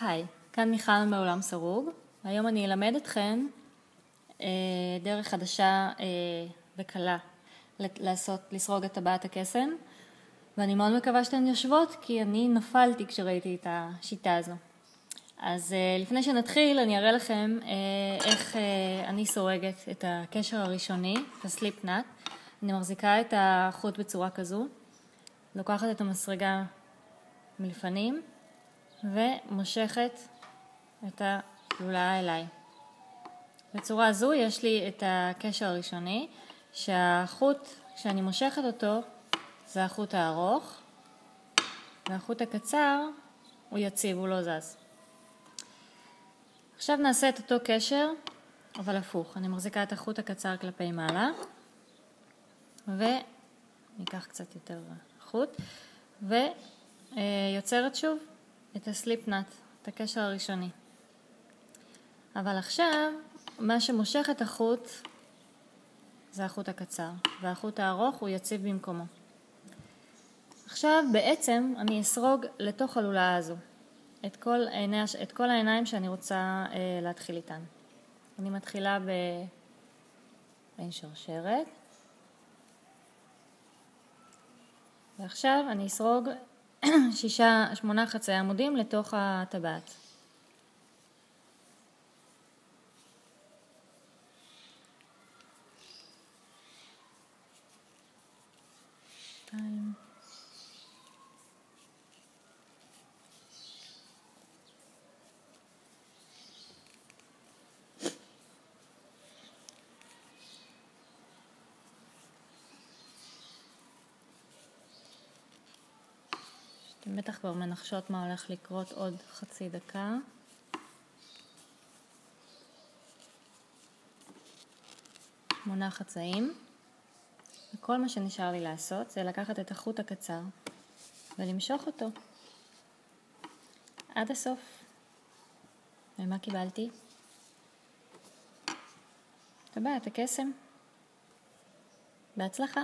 היי, כאן מיכל מעולם סרוג. היום אני אלמד אתכן דרך חדשה וקלה לסרוג את טבעת הקסם, ואני מאוד מקווה שאתן יושבות כי אני נפלתי כשראיתי את השיטה הזו. אז לפני שנתחיל אני אראה לכם איך אני סורגת את הקשר הראשוני, את הסליפ נאט. אני מחזיקה את החוט בצורה כזו, לוקחת את המסרגה מלפנים ומושכת את הלולאה אליי. בצורה זו יש לי את הקשר הראשוני, שהחוט, כשאני מושכת אותו, זה החוט הארוך, והחוט הקצר הוא יציב, הוא לא זז. עכשיו נעשה את אותו קשר, אבל הפוך. אני מחזיקה את החוט הקצר כלפי מעלה, וניקח קצת יותר חוט, ויוצרת שוב את הסליפ נאט, את הקשר הראשוני. אבל עכשיו, מה שמושך את החוט זה החוט הקצר, והחוט הארוך הוא יציב במקומו. עכשיו בעצם אני אסרוג לתוך הלולאה הזו את כל העיניים שאני רוצה להתחיל איתן. אני מתחילה בעין שרשרת, ועכשיו אני אסרוג 8 חצאי עמודים לתוך הטבעת. אתם בטח כבר מנחשות מה הולך לקרות עוד חצי דקה. שמונה חצאים. וכל מה שנשאר לי לעשות זה לקחת את החוט הקצר ולמשוך אותו עד הסוף. ומה קיבלתי? טבעת הקסם. בהצלחה.